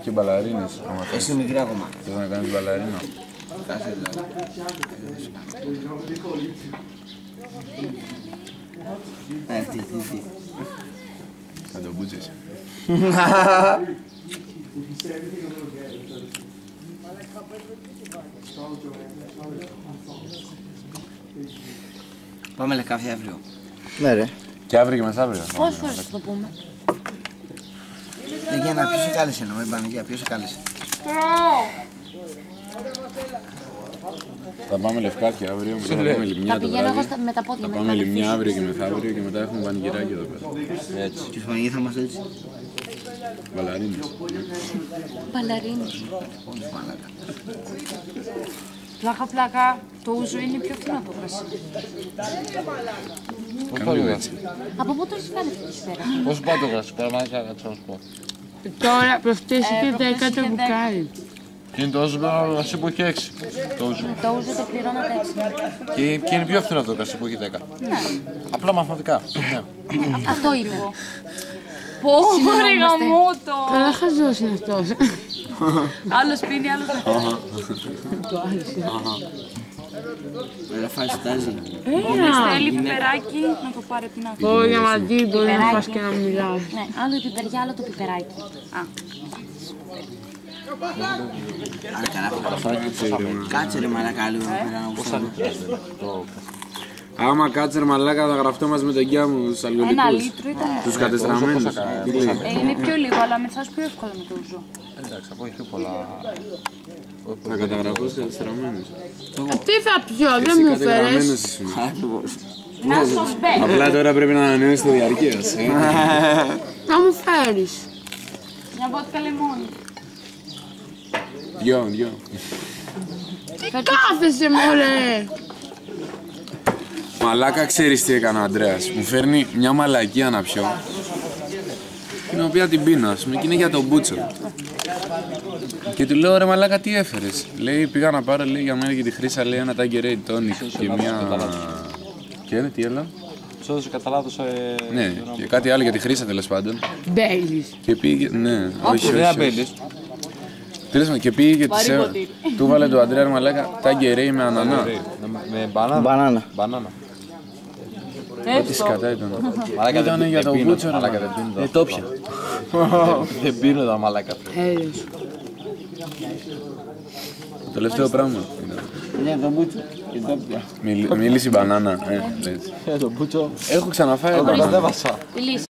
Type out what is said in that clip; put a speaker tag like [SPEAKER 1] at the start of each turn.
[SPEAKER 1] Και μπαλαρίνες.
[SPEAKER 2] Εσύ μικρή ακόμα.
[SPEAKER 1] Θες να κάνεις μπαλαρίνα.
[SPEAKER 2] Κάσε δηλαδή. Τι.
[SPEAKER 1] Θα το μπούτσες.
[SPEAKER 2] Πάμε Λεκάφη αύριο.
[SPEAKER 3] Ναι ρε.
[SPEAKER 1] Και αύριο και μεθαύριο.
[SPEAKER 4] Πόσες φορές θα το πούμε?
[SPEAKER 2] Για να ποιος σε κάλεσε εννοώ, η Παναγία, ποιος σε κάλεσε.
[SPEAKER 1] Θα πάμε Λευκάδια αύριο, μετά θα πάμε Λιμνιά
[SPEAKER 4] Θα
[SPEAKER 1] το
[SPEAKER 4] πηγαίνω εγώ
[SPEAKER 1] βράδυ.
[SPEAKER 4] με τα πόδια
[SPEAKER 1] Θα
[SPEAKER 4] μου.
[SPEAKER 1] πάμε Λιμνιά αύριο και μεθαύριο και μετά έχουμε πανηγυράκι εδώ πέρα. Έτσι.
[SPEAKER 2] Και η Παναγία θα μας έτσι.
[SPEAKER 1] Μπαλαρίνες.
[SPEAKER 4] Μπαλαρίνες.
[SPEAKER 2] Μαλάκα.
[SPEAKER 5] Πλάκα, το ούζο είναι πιο φθηνό το κρασί.
[SPEAKER 1] Κάνε λίγο έτσι.
[SPEAKER 4] Από πού το έχεις κάνει αυτή τη σφαίρα?
[SPEAKER 6] Πώς πάει το κρασί, πραγματικά να σου πω.
[SPEAKER 5] Τώρα προχτές είχε 10 το μπουκάλι.
[SPEAKER 6] Και είναι το ούζο το κρασί που έχει 6. Το ούζο.
[SPEAKER 4] Το ούζο το πληρώνατε έτσι.
[SPEAKER 6] Και είναι πιο φθηνό από το κρασί που έχει 10. Απλά μαθηματικά. Ναι.
[SPEAKER 4] Αυτό είπε.
[SPEAKER 5] Πω, ρε γαμώτο!
[SPEAKER 7] Καλά χαζός είναι αυτός.
[SPEAKER 5] Άλλος πίνει, άλλος δεν πίνει.
[SPEAKER 2] Έλα φάει στάζει.
[SPEAKER 5] Θέλει πιπεράκι, να το πάρει την άκρη.
[SPEAKER 7] Ω, για μαζί μπορεί να πας και να μιλάς.
[SPEAKER 4] Ναι, άλλο η πιπεριά, άλλο το πιπεράκι.
[SPEAKER 2] Άρα καλά. Κάτσε ρε μαλάκα λίγο να πέρα να γουστάρω.
[SPEAKER 1] Άμα κάτσε ρε μαλάκα θα γραφτώ μαζί με τον γιά μου τους
[SPEAKER 5] Ένα
[SPEAKER 1] αλκοολικούς.
[SPEAKER 5] λίτρο ήταν.
[SPEAKER 1] Τους κατεστραμμένους. Τι λέει.
[SPEAKER 5] Είναι πιο λίγο, αλλά μετά πιο εύκολα με το ούζο.
[SPEAKER 6] Εντάξει, από έχει πιο πολλά.
[SPEAKER 1] Θα καταγραφώ στους κατεστραμμένους.
[SPEAKER 7] Τι θα πιω, δεν
[SPEAKER 1] Εσύ
[SPEAKER 7] μου
[SPEAKER 1] κατεγραμμένος
[SPEAKER 7] φέρες.
[SPEAKER 1] ήσουν.
[SPEAKER 5] Να στο σπέ.
[SPEAKER 1] Απλά τώρα πρέπει να ανανεώσεις το διαρκείας.
[SPEAKER 7] Θα μου φέρεις.
[SPEAKER 5] Μια βότκα λεμόνι.
[SPEAKER 1] Δυο.
[SPEAKER 7] Τι κάθεσαι μωρέ.
[SPEAKER 1] Μαλάκα ξέρεις τι έκανε ο Αντρέας. Μου φέρνει μια μαλακία να πιω. Την οποία την πίνω, ας πούμε, και είναι για τον Μπούτσο. Και του λέω ρε μαλάκα τι έφερες. Λέει πήγα να πάρω λέει, για μένα και τη Χρύσα λέει ένα Tanqueray tonic και μια... Και είναι τι έλα.
[SPEAKER 6] Σου έδωσε κατά λάθος.
[SPEAKER 1] Ναι, και κάτι άλλο για τη Χρύσα τέλος πάντων.
[SPEAKER 7] Μπέιλις.
[SPEAKER 1] Και πήγε, ναι, όχι.
[SPEAKER 6] Δεν αμπέλεις.
[SPEAKER 1] Τέλος πάντων, και πήγε και της του βάλε το Αντρέα ρε μαλάκα Tanqueray με ανανά.
[SPEAKER 6] Με μπανάνα. Μπανάνα.
[SPEAKER 1] Ό,τι σκατά ήταν.
[SPEAKER 6] Μαλάκα
[SPEAKER 1] Ήταν για τον Μπούτσο ρε
[SPEAKER 6] μαλάκα.
[SPEAKER 1] μαλάκα.
[SPEAKER 6] Δεν το πια. Δεν πίνω τα μαλάκα.
[SPEAKER 7] Έλεος.
[SPEAKER 1] Το τελευταίο πράγμα.
[SPEAKER 2] Ναι, τον Μπούτσο. Και το πια.
[SPEAKER 1] Μίλησε η μπανάνα.
[SPEAKER 6] Το μπούτσο.
[SPEAKER 1] Έχω ξαναφάει μπανάνα.
[SPEAKER 6] Δεν βάσα.
[SPEAKER 4] Η λύση.